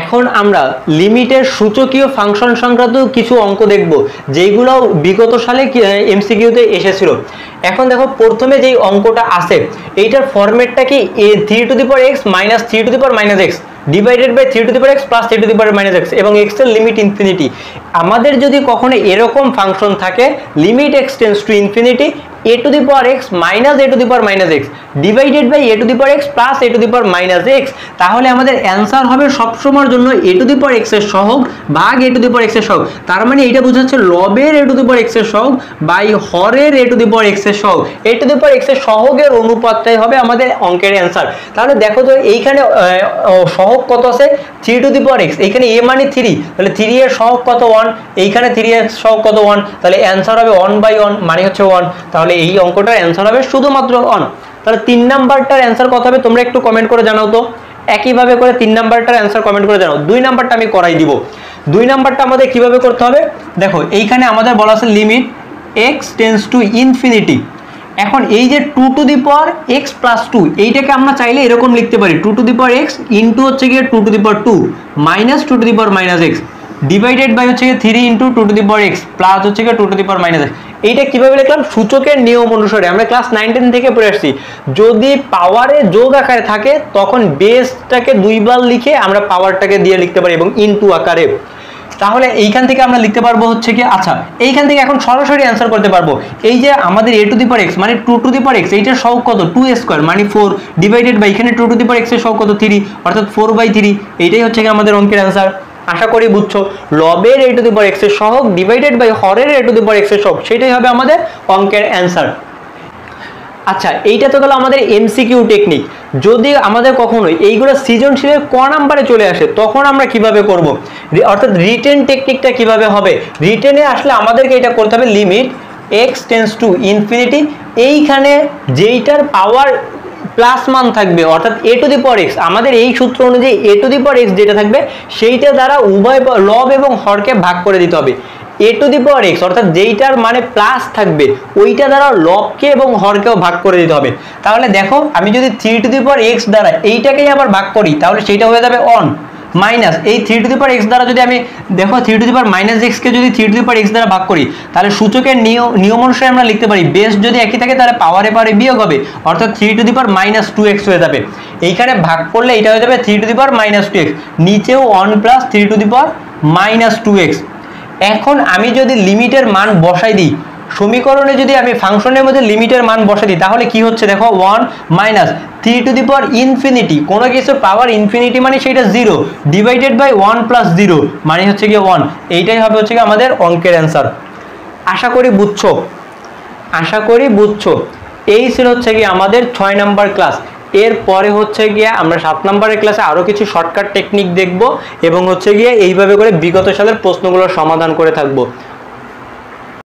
এখন আমরা লিমিটের সূচকীয় ফাংশন সংক্রান্ত কিছু অঙ্ক দেখব যেগুলো বিগত সালে এমসিকিউতে এসেছিল। এখন দেখো প্রথমে যেই অঙ্কটা আছে এইটার ফরম্যাটটা কি a3 to the power x minus 3 to the power minus x divided by 3 to the power x plus 3 to the power minus x এবং x এর লিমিট ইনফিনিটি। আমাদের যদি কখনো এরকম ফাংশন থাকে limit x tends to infinity a to the power x minus a to the power minus x divided by a to the power x plus a to the power minus x, তাহলে আমাদের answer হবে সবসময়ের জন্য a to the power x এর সহগ ভাগ a to the power x এর সহগ। তার মানে এইটা বোঝাচ্ছে লবের a to the power x এর সহগ বাই হরের a to the power x এর সহগ। a to the power x এর সহগের অনুপাতটাই হবে আমাদের অঙ্কের অ্যান্সার। তাহলে দেখো তো এইখানে সহগ কত আছে 3 টু দি পাওয়ার x, এইখানে a মানে 3, তাহলে 3 এর সহগ কত 1, এইখানে 3 এর সহগ কত 1, তাহলে অ্যান্সার হবে 1/1 মানে হচ্ছে 1। তাহলে এই অঙ্কটার অ্যান্সার হবে শুধুমাত্র 1। তাহলে 3 নাম্বারটার অ্যান্সার কত হবে তোমরা একটু কমেন্ট করে জানাও তো। একইভাবে করে 3 নাম্বারটার অ্যান্সার কমেন্ট করে জানাও। 2 নাম্বারটা আমি করাই দিব। 2 নাম্বারটা আমাদের কিভাবে করতে হবে দেখো, এইখানে আমাদের বলা আছে limit x tends to infinity. এখন এই যে 2 to the power x plus 2 এইটাকে আমরা চাইলে এরকম লিখতে পারি 2 to the power x into হচ্ছে গিয়ে 2 to the power 2 minus 2 to the power minus x divided by হচ্ছে গিয়ে 3 into 2 to the power x plus হচ্ছে গিয়ে 2 to the power minus x। এইটা কিভাবে লিখলাম সূচকের নিয়ম অনুসারে, আমরা ক্লাস 9-10 থেকে পড়ে আসছি যদি পাওয়ারে যোগ আকারে থাকে তখন বেসটাকে দুইবার লিখে আমরা পাওয়ারটাকে দিয়ে লিখতে পারি এবং ইনটু আকারে। তাহলে এইখান থেকে আমরা লিখতে পারবো হচ্ছে কি, আচ্ছা এইখান থেকে এখন সরাসরি অ্যান্সার করতে পারবো। এই যে আমাদের a to the power x মানে 2 টু দি পাওয়ার x এইটার সহগ কত 2a² মানে 4 ডিভাইডেড বাই এখানে 2 টু দি পাওয়ার x এর সহগ কত 3 অর্থাৎ 4/3। এইটাই হচ্ছে কি আমাদের অঙ্কের অ্যান্সার। আশা করি বুঝছো লবের a to the power x এর সহগ ডিভাইডেড বাই হরের a to the power x এর সহগ, সেটাই হবে আমাদের অঙ্কের অ্যান্সার। আচ্ছা এইটা তো গেল আমাদের এমসিকিউ টেকনিক। যদি আমাদের কখনো এইগুলো সৃজনশীলের ক নাম্বারে চলে আসে তখন আমরা কিভাবে করব, অর্থাৎ রিটেন টেকনিকটা কিভাবে হবে। রিটেনে আসলে আমাদেরকে এটা করতে হবে limit x tends to infinity, এইখানে যেইটার পাওয়ার প্লাস মান থাকবে অর্থাৎ a to the power x, আমাদের এই সূত্র অনুযায়ী a to the power x যেটা থাকবে সেইটা দ্বারা উভয় লব এবং হরকে ভাগ করে দিতে হবে। a to the power x অর্থাৎ যেইটার মানে প্লাস থাকবে ওইটা দ্বারা লবকে এবং হরকেও ভাগ করে দিতে হবে। তাহলে দেখো আমি যদি 3 টু দি পাওয়ার x দ্বারা এইটাকেই আবার ভাগ করি তাহলে সেইটা হয়ে যাবে 1 মাইনাস এই 3 টু দি পাওয়ার x দ্বারা যদি আমি দেখো 3 to the power minus x কে যদি 3 টু দি পাওয়ার x দ্বারা ভাগ করি তাহলে সূচকের নিয়ম অনুসারে আমরা লিখতে পারি বেস যদি একই থাকে তাহলে পাওয়ারে পাওয়ারে বিয়োগ হবে অর্থাৎ 3 to the power minus 2x হয়ে যাবে। এইখানে ভাগ করলে এটা হয়ে যাবে 3 to the power minus 2x, নিচেও 1 plus 3 to the power minus 2x। এখন আমি যদি লিমিটের মান বসাই দিই সমীকরণে, যদি আমি ফাংশনের মধ্যে লিমিটের মান বসাই দিই তাহলে কি হচ্ছে দেখো 1 minus 3 to the power infinity, কোনো কিছুর পাওয়ার ইনফিনিটি মানে সেটা 0 ডিভাইডেড বাই 1 প্লাস 0 মানে হচ্ছে গিয়ে 1। এইটাই হবে হচ্ছে গিয়ে আমাদের অঙ্কের অ্যান্সার। আশা করি বুঝছো, আশা করি বুঝছো। এই ছিল হচ্ছে গিয়ে আমাদের 6 নাম্বার ক্লাস। এরপরে হচ্ছে গিয়ে আমরা 7 নম্বরের ক্লাসে আরও কিছু শর্টকাট টেকনিক দেখব এবং হচ্ছে গিয়ে এইভাবে করে বিগত সালের প্রশ্নগুলোর সমাধান করে থাকবো।